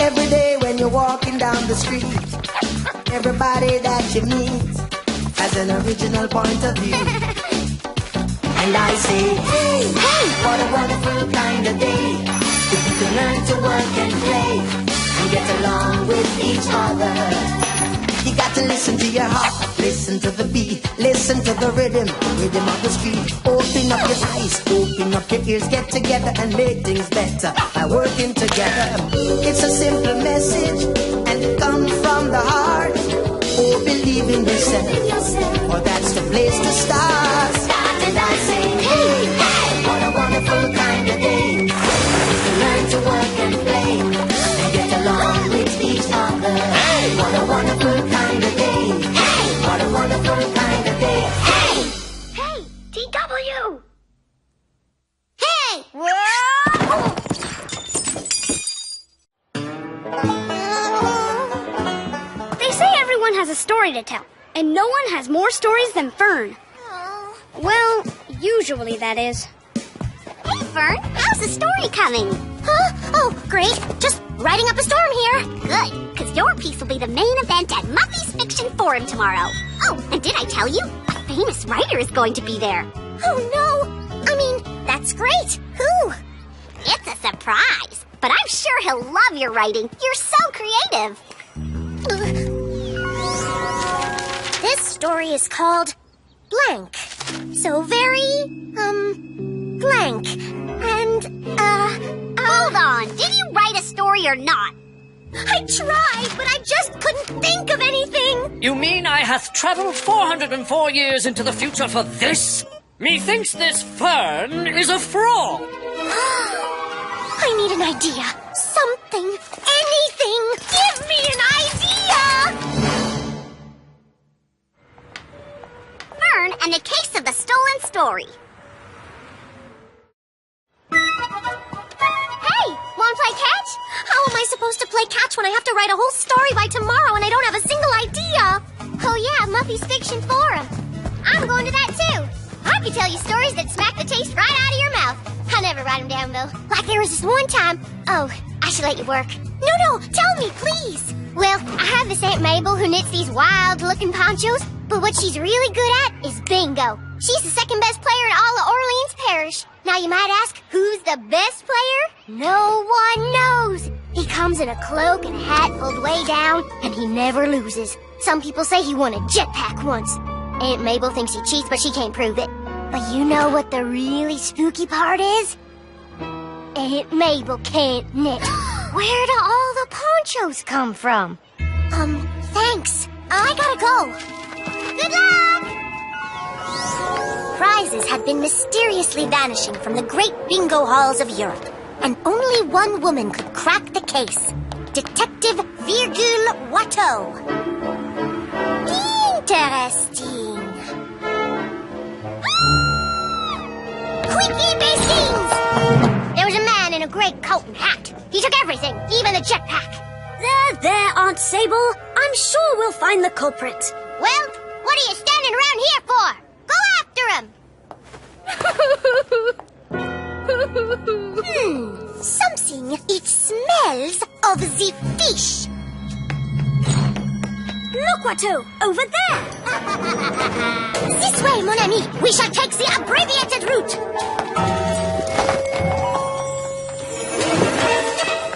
Every day when you're walking down the street, everybody that you meet has an original point of view. And I say, hey, hey, what a wonderful kind of day. If you can learn to work and play and get along with each other. You got to listen to your heart, listen to the beat, listen to the rhythm of the street. Open up your eyes, open up your ears, get together and make things better by working together. It's a simple message and it comes from the heart. Oh, believe in yourself, or that's the place to start. And I say, hey, hey, what a wonderful kind of day. To learn to work and play and get along with each other. Hey, what a wonderful kind of day. Hey, what a wonderful kind of day. Hey, hey, D.W. Hey! They say everyone has a story to tell, and no one has more stories than Fern. Well, usually that is. Hey, Fern, how's the story coming? Huh? Oh, great. Just writing up a storm here. Good, because your piece will be the main event at Muffy's Fiction Forum tomorrow. Oh, and did I tell you? A famous writer is going to be there. Oh, no. I mean, that's great. Who? It's a surprise, but I'm sure he'll love your writing. You're so creative. This story is called Blank. So very, blank. And, hold on. Did you write a story or not? I tried, but I just couldn't think of anything. You mean I hath travelled 404 years into the future for this? Methinks this Fern is a fraud. I need an idea. Something. Anything. Give me an idea! Fern and the Case of the Stolen Story. Hey, wanna play catch? How am I supposed to play catch when I have to write a whole story by tomorrow and I don't have a single idea? Oh yeah, Muffy's Fiction Forum. I'm going to that too. I can tell you stories that smack the taste right out of your mouth. I'll never write them down though. Like there was this one time. Oh, I should let you work. No, tell me, please. Well, I have this Aunt Mabel who knits these wild-looking ponchos, but what she's really good at is bingo. She's the second best player in all of Orleans Parish. Now you might ask, who's the best player? No one knows. He comes in a cloak and hat pulled way down, and he never loses. Some people say he won a jetpack once. Aunt Mabel thinks he cheats, but she can't prove it. But you know what the really spooky part is? Aunt Mabel can't knit. Where do all the ponchos come from? Thanks. I gotta go. Good luck! Prizes had been mysteriously vanishing from the great bingo halls of Europe, and only one woman could crack the case. Detective Virgule Watteau. Interesting. Quickie Bastings! There was a man in a grey coat and hat. He took everything, even the jetpack. There, Aunt Sable. I'm sure we'll find the culprit. Well, what are you standing around here for? Go after him! Something. It smells of the fish. Look, Watteau, over there. This way, mon ami. We shall take the abbreviated route.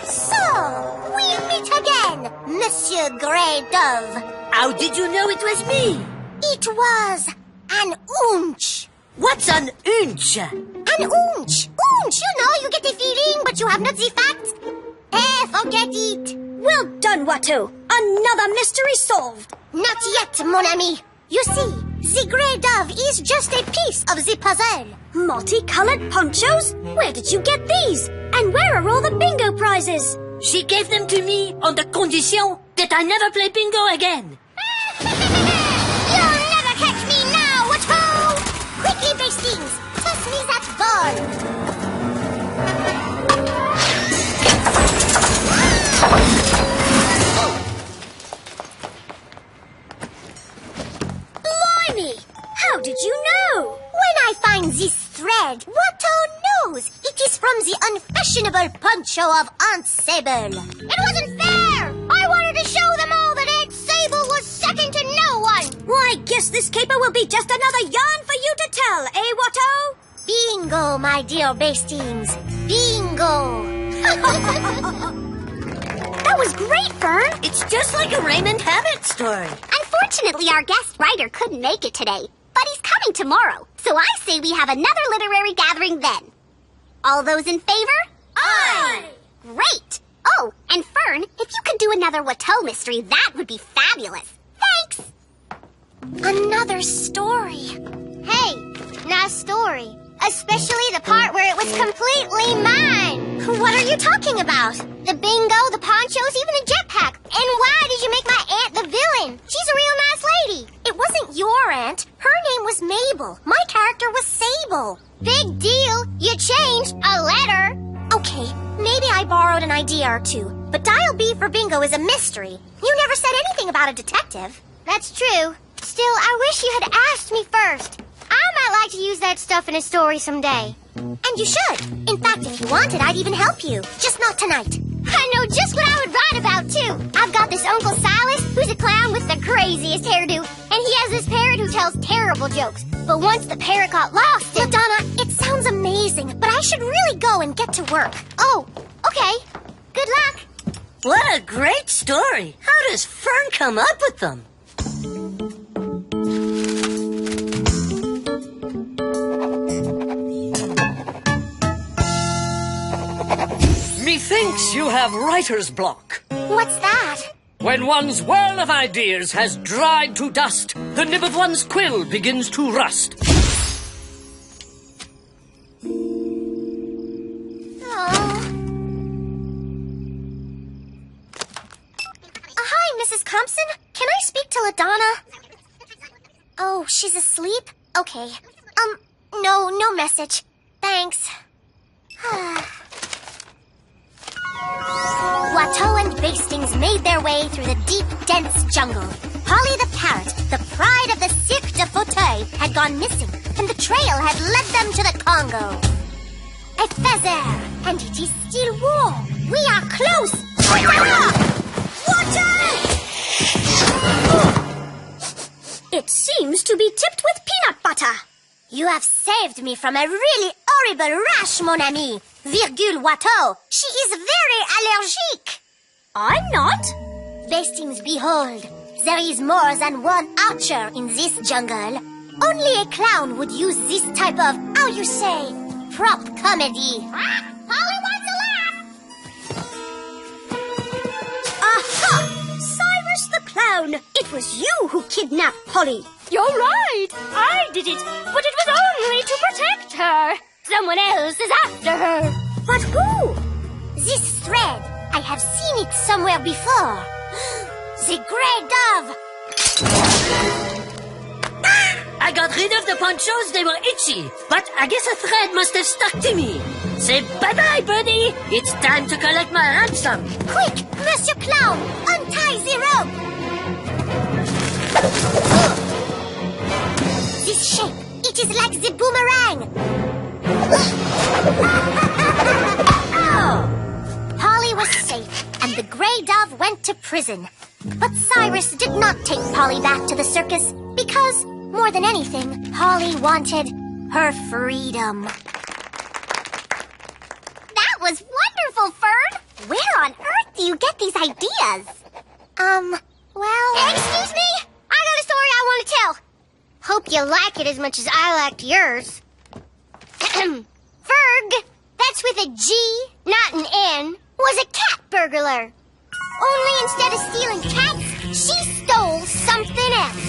So, we meet again, Monsieur Grey Dove. How did you know it was me? It was an oonch. What's an oonch? An oonch. Oonch, you know, you get a feeling, but you have not the facts. Forget it. Well done, Watteau. Another mystery solved. Not yet, mon ami. You see, the Grey Dove is just a piece of the puzzle. Multicolored ponchos? Where did you get these? And where are all the bingo prizes? She gave them to me on the condition that I never play bingo again. You'll never catch me now, Watteau! Quickly, Bastings, toss me that ball. Blimey! How did you know? When I find this thread, Watteau knows. It is from the unfashionable poncho of Aunt Sable. It wasn't Well, I guess this caper will be just another yarn for you to tell, eh, Watto? Bingo, my dear bastings. Bingo. That was great, Fern. It's just like a Raymond Habit story. Unfortunately, our guest writer couldn't make it today, but he's coming tomorrow. So I say we have another literary gathering then. All those in favor? Aye! Great! Oh, and Fern, if you could do another Watto mystery, that would be fabulous. Thanks! Another story. Hey, nice story. Especially the part where it was completely mine. What are you talking about? The bingo, the ponchos, even the jetpack. And why did you make my aunt the villain? She's a real nice lady. It wasn't your aunt. Her name was Mabel. My character was Sable. Big deal. You changed a letter. Okay, maybe I borrowed an idea or two. But Dial B for bingo is a mystery. You never said anything about a detective. That's true. Still, I wish you had asked me first. I might like to use that stuff in a story someday. And you should. In fact, if you wanted, I'd even help you. Just not tonight. I know just what I would write about, too. I've got this Uncle Silas, who's a clown with the craziest hairdo. And he has this parrot who tells terrible jokes. But once the parrot got lost... Madonna, it sounds amazing, but I should really go and get to work. Oh, okay. Good luck. What a great story. How does Fern come up with them? Methinks you have writer's block. What's that? When one's well of ideas has dried to dust, the nib of one's quill begins to rust. Hi, Mrs. Compson. Can I speak to LaDonna? Oh, she's asleep? Okay. No message. Thanks. Watto and Bastings made their way through the deep, dense jungle. Polly the parrot, the pride of the Cirque de Fauteuil, had gone missing, and the trail had led them to the Congo. A feather, and it is still warm. We are close. Water! It seems to be tipped with peanut butter. You have saved me from a really horrible rash, mon ami. Virgule Watto. She is very allergic. I'm not. Bastings, behold. There is more than one archer in this jungle. Only a clown would use this type of, how you say, prop comedy. Polly wants to laugh. Aha! Cyrus the Clown. It was you who kidnapped Polly. You're right. I did it, but it was only to protect her. Someone else is after her. But who? This thread. I have seen it somewhere before. The Grey Dove. I got rid of the ponchos, they were itchy. But I guess a thread must have stuck to me. Say bye-bye, birdie. It's time to collect my ransom. Quick, Monsieur Clown, untie the rope. This shape, it is like the boomerang. Polly was safe, and the Grey Dove went to prison. But Cyrus did not take Polly back to the circus because, more than anything, Polly wanted her freedom. That was wonderful, Fern! Where on earth do you get these ideas? Well... Excuse me? I got a story I want to tell. Hope you like it as much as I liked yours. Ferg, that's with a G, not an N, was a cat burglar. Only instead of stealing cats, she stole something else.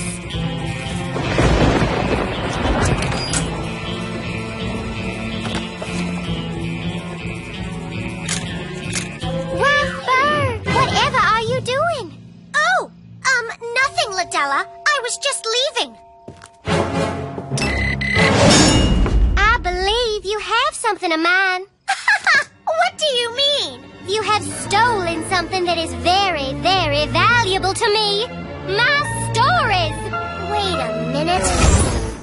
Why, Ferg, whatever are you doing? Oh, nothing, Ladella. I was just leaving. I believe you have something of mine. What do you mean? You have stolen something that is very, very valuable to me. My stories. Wait a minute.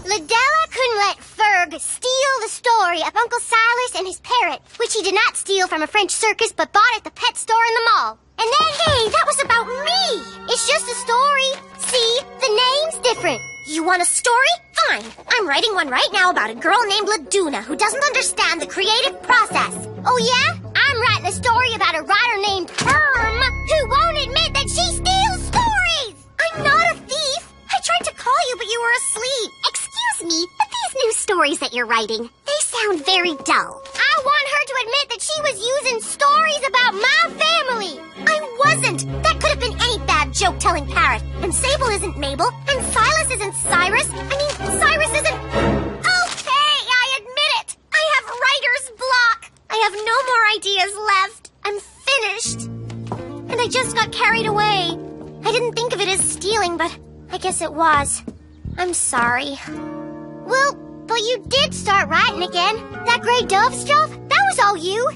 Ladella couldn't let Ferg steal the story of Uncle Silas and his parrot, which he did not steal from a French circus but bought at the pet store in the mall. And then, hey, that was about me. It's just a story. See? The name's different. You want a story? Fine. I'm writing one right now about a girl named Laduna who doesn't understand the creative process. Oh, yeah? I'm writing a story about a writer named Fern who won't admit that she steals stories. I'm not a thief. I tried to call you, but you were asleep. Excuse me, but these new stories that you're writing, they sound very dull. I want her to admit that she was using stories about my family. I wasn't. That could have been any bad joke-telling parrot. And Sable isn't Mabel, and Silas isn't Cyrus. Cyrus isn't... Okay, I admit it. I have writer's block. I have no more ideas left. I'm finished. And I just got carried away. I didn't think of it as stealing, but I guess it was. I'm sorry. Well, but you did start writing again. That gray dove stuff, that was all you.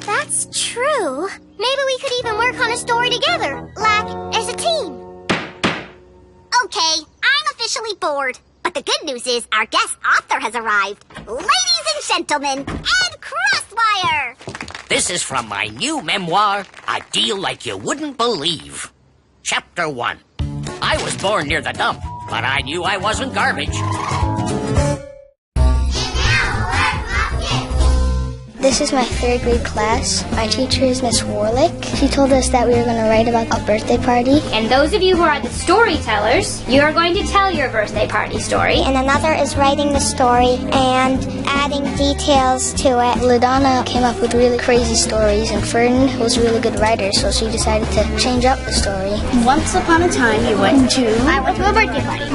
That's true. Maybe we could even work on a story together, like as a team. Okay, I'm officially bored. But the good news is our guest author has arrived. Ladies and gentlemen, Ed Crosswire! This is from my new memoir, A Deal Like You Wouldn't Believe. Chapter 1. I was born near the dump, but I knew I wasn't garbage. This is my 3rd grade class. My teacher is Miss Warlick. She told us that we were going to write about a birthday party. And those of you who are the storytellers, you are going to tell your birthday party story. And another is writing the story and adding details to it. LaDonna came up with really crazy stories, and Fern was a really good writer, so she decided to change up the story. Once upon a time, I went to a birthday party.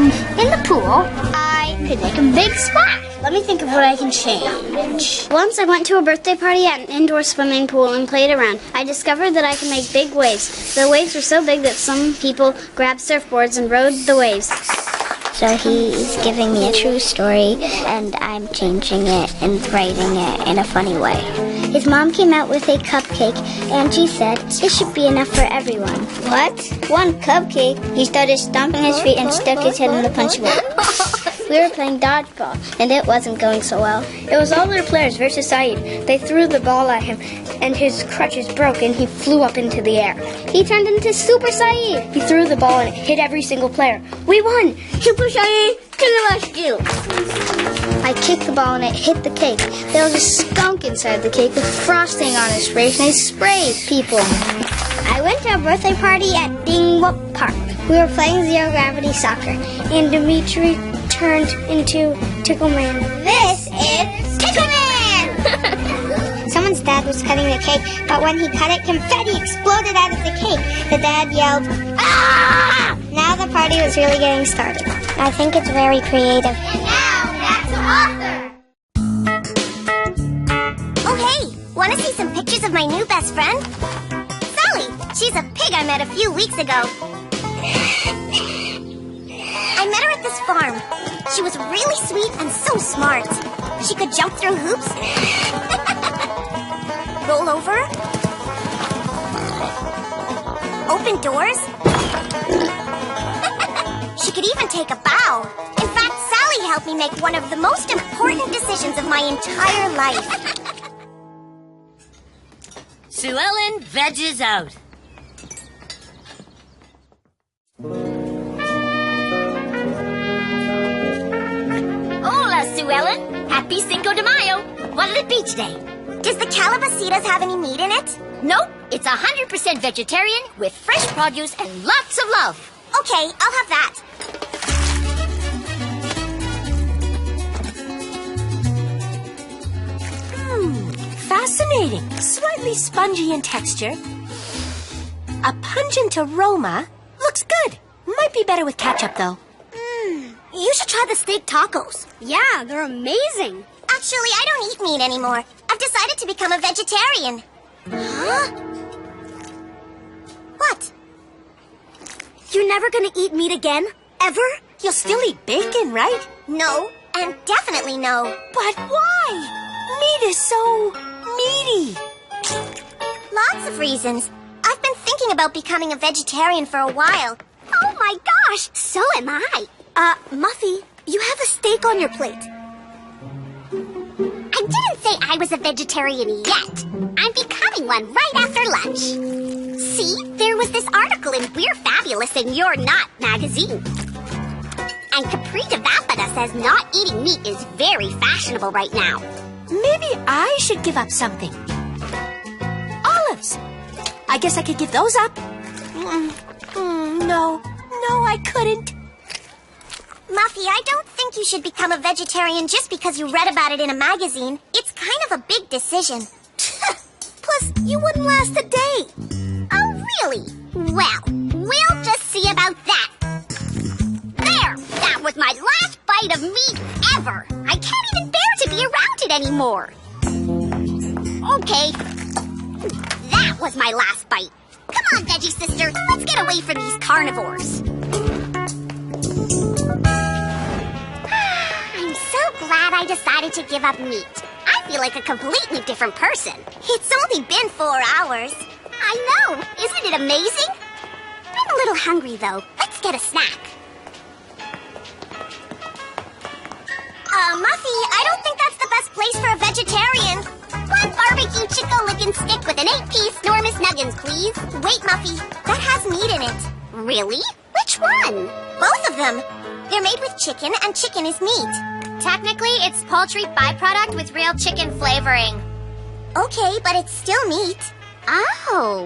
In the pool, I could make a big splash. Let me think of what I can change. Once I went to a birthday party at an indoor swimming pool and played around. I discovered that I can make big waves. The waves were so big that some people grabbed surfboards and rode the waves. So he's giving me a true story, and I'm changing it and writing it in a funny way. His mom came out with a cupcake, and she said it should be enough for everyone. What? 1 cupcake? He started stomping his feet and stuck his head in the punch bowl. We were playing dodgeball, and it wasn't going so well. It was all their players versus Saeed. They threw the ball at him, and his crutches broke, and he flew up into the air. He turned into Super Saeed. He threw the ball, and it hit every single player. We won! Super Saeed to the rescue! I kicked the ball, and it hit the cake. There was a skunk inside the cake with frosting on his face, and he sprayed people. I went to a birthday party at Dingwop Park. We were playing zero-gravity soccer, and Dimitri turned into Tickleman. This is Tickleman! Someone's dad was cutting the cake, but when he cut it, confetti exploded out of the cake. The dad yelled, "Ah!" Now the party was really getting started. I think it's very creative. And now, back to author! Oh, hey! Want to see some pictures of my new best friend? Sally! She's a pig I met a few weeks ago. I met her at this farm. She was really sweet and so smart. She could jump through hoops, roll over, open doors. She could even take a bow. In fact, Sally helped me make one of the most important decisions of my entire life. Sue Ellen, Vegges out. Hola, Sue Ellen. Happy Cinco de Mayo. What'll it be today? Does the calabacitas have any meat in it? Nope, it's 100% vegetarian with fresh produce and lots of love. Okay, I'll have that. Fascinating. Slightly spongy in texture. A pungent aroma. Looks good. Might be better with ketchup, though. You should try the steak tacos. Yeah, they're amazing. Actually, I don't eat meat anymore. I've decided to become a vegetarian. Huh? What? You're never gonna eat meat again? Ever? You'll still eat bacon, right? No, and definitely no. But why? Meat is so meaty. Lots of reasons. I've been thinking about becoming a vegetarian for a while. Oh my gosh, so am I. Muffy, you have a steak on your plate. I didn't say I was a vegetarian yet. I'm becoming one right after lunch. See? See, there was this article in We're Fabulous and You're Not magazine. And Capri Devapata says not eating meat is very fashionable right now. Maybe I should give up something. Olives. I guess I could give those up. No, I couldn't. Muffy, I don't think you should become a vegetarian just because you read about it in a magazine. It's kind of a big decision. Plus, you wouldn't last a day. Oh, really? Well, we'll just see about that. There! That was my last bite of meat ever. I can't even bear to be around it anymore. Okay. That was my last bite. Come on, Veggie Sister. Let's get away from these carnivores. I'm so glad I decided to give up meat. I feel like a completely different person. It's only been 4 hours. I know. Isn't it amazing? I'm a little hungry, though. Let's get a snack. Muffy, I don't think that's the best place for a vegetarian. One barbecue chicken-looking stick with an 8-piece enormous nuggins, please. Wait, Muffy. That has meat in it. Really? Which one? Both of them. They're made with chicken, and chicken is meat. Technically, it's poultry byproduct with real chicken flavoring. Okay, but it's still meat. Oh.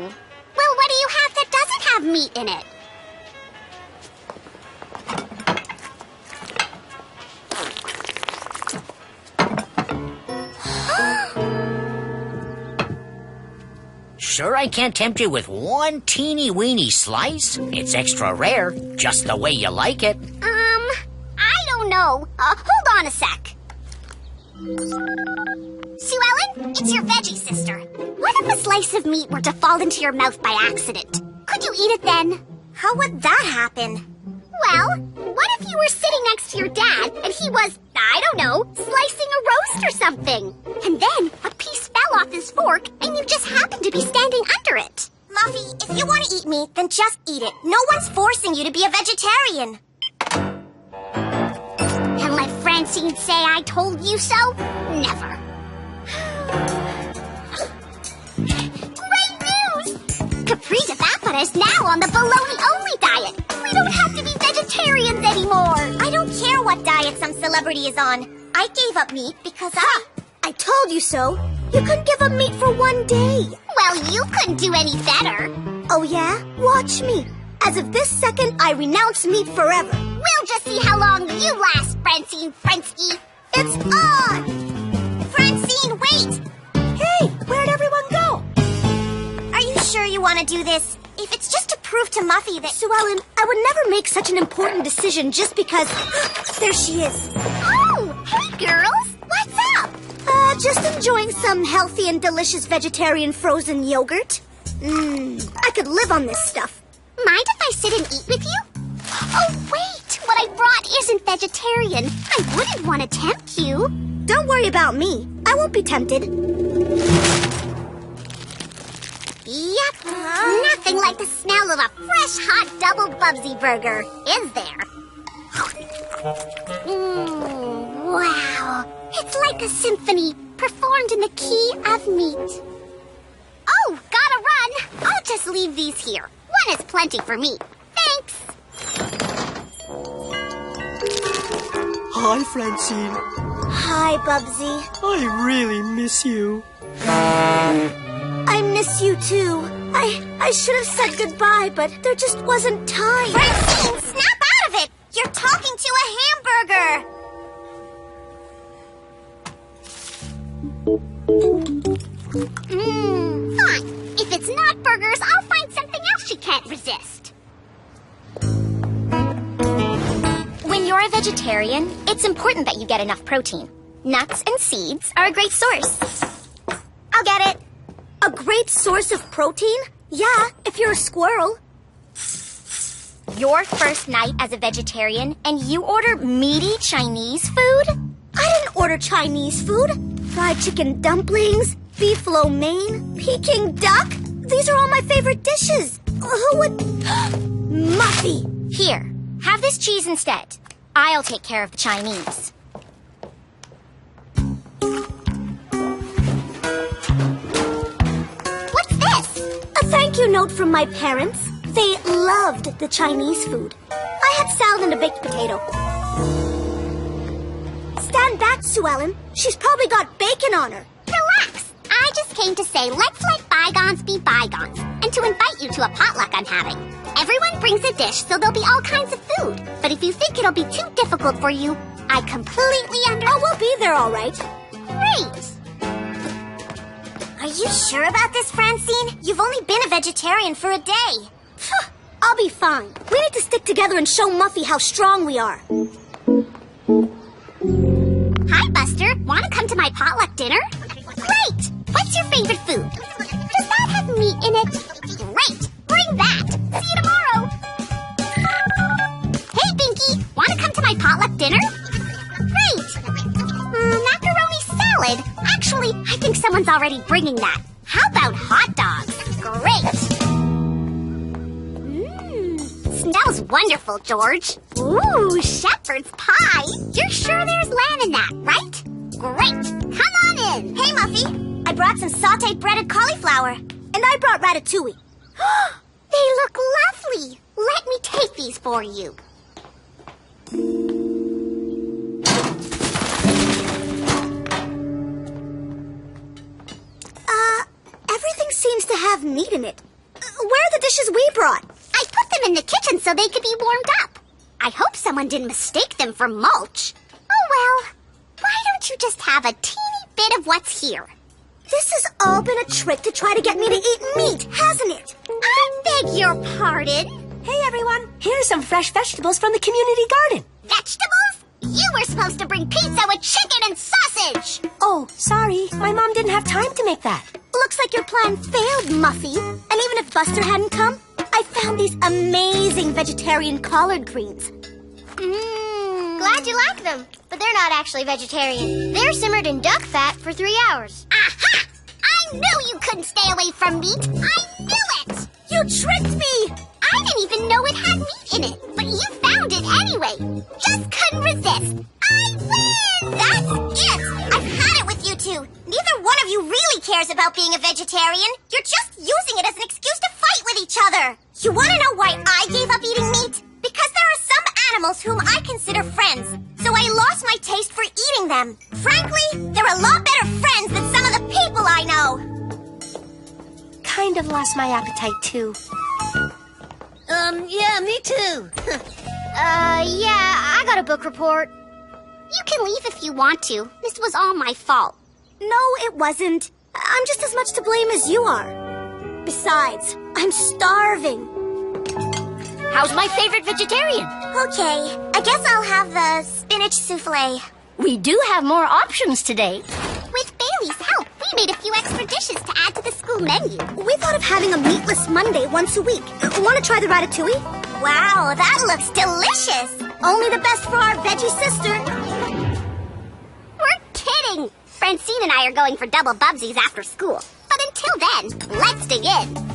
Well, what do you have that doesn't have meat in it? Sure I can't tempt you with one teeny-weeny slice? It's extra rare, just the way you like it. I don't know. Hold on a sec. Sue Ellen, it's your veggie sister. What if a slice of meat were to fall into your mouth by accident? Could you eat it then? How would that happen? Well, what if you were sitting next to your dad and he was, I don't know, slicing a roast or something? And then a piece fell off his fork and you just happened to be standing under it. Muffy, if you want to eat meat, then just eat it. No one's forcing you to be a vegetarian. And let Francine say I told you so? Never. Great news! Capri Devapata is now on the bologna-only diet. We don't have to be vegetarians anymore. I don't care what diet some celebrity is on. I gave up meat because I told you so. You couldn't give up meat for 1 day. Well, you couldn't do any better. Oh, yeah? Watch me. As of this second, I renounce meat forever. We'll just see how long you last, Francine Frensky. It's on! Francine, wait! Hey, where'd everyone go? Are you sure you want to do this? If it's just to prove to Muffy that... Sue Ellen, I would never make such an important decision just because... There she is. Oh, hey, girls. What's up? Just enjoying some healthy and delicious vegetarian frozen yogurt. I could live on this stuff. Mind if I sit and eat with you? Oh, wait. What I brought isn't vegetarian. I wouldn't want to tempt you. Don't worry about me. I won't be tempted. Yep. Nothing like the smell of a fresh, hot double Bubsy burger, is there? Wow. It's like a symphony performed in the key of meat. Oh, gotta run. I'll just leave these here. One is plenty for me. Thanks. Hi, Francine. Hi, Bubsy. I really miss you. I miss you too. I should have said goodbye, but there just wasn't time. Francine, snap out of it! You're talking to a hamburger! Fine. If it's not burgers, I'll find something else she can't resist. When you're a vegetarian, it's important that you get enough protein. Nuts and seeds are a great source. I'll get it. A great source of protein? Yeah, if you're a squirrel. Your first night as a vegetarian, and you order meaty Chinese food? I didn't order Chinese food. Fried chicken dumplings, beef lo mein, Peking duck. These are all my favorite dishes. Who would... Muffy. Here, have this cheese instead. I'll take care of the Chinese. What's this? A thank you note from my parents. They loved the Chinese food. I had salad and a baked potato. Stand back, Sue Ellen. She's probably got bacon on her. Relax. I just came to say let's let bygones be bygones, and to invite you to a potluck I'm having. Everyone brings a dish, so there'll be all kinds of food. But if you think it'll be too difficult for you, I completely Oh, we'll be there all right. Great. Are you sure about this, Francine? You've only been a vegetarian for a day. I'll be fine. We need to stick together and show Muffy how strong we are. Hi, Buster. Want to come to my potluck dinner? Great. What's your favorite food? Does that have meat in it? Great. Bring that. See you tomorrow. Hey, Binky. Want to come to my potluck dinner? Great. Macaroni salad. Actually, I think someone's already bringing that. How about hot dogs? Great. Smells wonderful, George. Ooh, shepherd's pie. You're sure there's lamb in that, right? Great. Come on in. Hey, Muffy. I brought some sautéed breaded cauliflower. And I brought ratatouille. They look lovely. Let me take these for you. Everything seems to have meat in it. Where are the dishes we brought? I put them in the kitchen so they could be warmed up. I hope someone didn't mistake them for mulch. Oh, well, why don't you just have a teeny bit of what's here? This has all been a trick to try to get me to eat meat, hasn't it? I beg your pardon. Hey, everyone. Here's some fresh vegetables from the community garden. Vegetables? You were supposed to bring pizza with chicken and sausage. Oh, sorry. My mom didn't have time to make that. Looks like your plan failed, Muffy. And even if Buster hadn't come, I found these amazing vegetarian collard greens. Glad you like them, but they're not actually vegetarian. They're simmered in duck fat for 3 hours. Aha! I knew you couldn't stay away from meat. I knew it! You tricked me! I didn't even know it had meat in it, but you found it anyway. Just couldn't resist. I win! That's it! I've had it with you two. Neither one of you really cares about being a vegetarian. You're just using it as an excuse to fight with each other. You want to know why I gave up eating meat? Because there are some animals whom I consider friends, so I lost my taste for eating them. Frankly, they're a lot better friends than some of the people I know. Kind of lost my appetite, too. Yeah, me too. Yeah, I got a book report. You can leave if you want to. This was all my fault. No, it wasn't. I'm just as much to blame as you are. Besides, I'm starving. How's my favorite vegetarian? Okay, I guess I'll have the spinach souffle. We do have more options today. With Bailey's help, we made a few extra dishes to add to the school menu. We thought of having a meatless Monday once a week. Want to try the ratatouille? Wow, that looks delicious. Only the best for our veggie sister. We're kidding. Francine and I are going for double bubsies after school. But until then, let's dig in.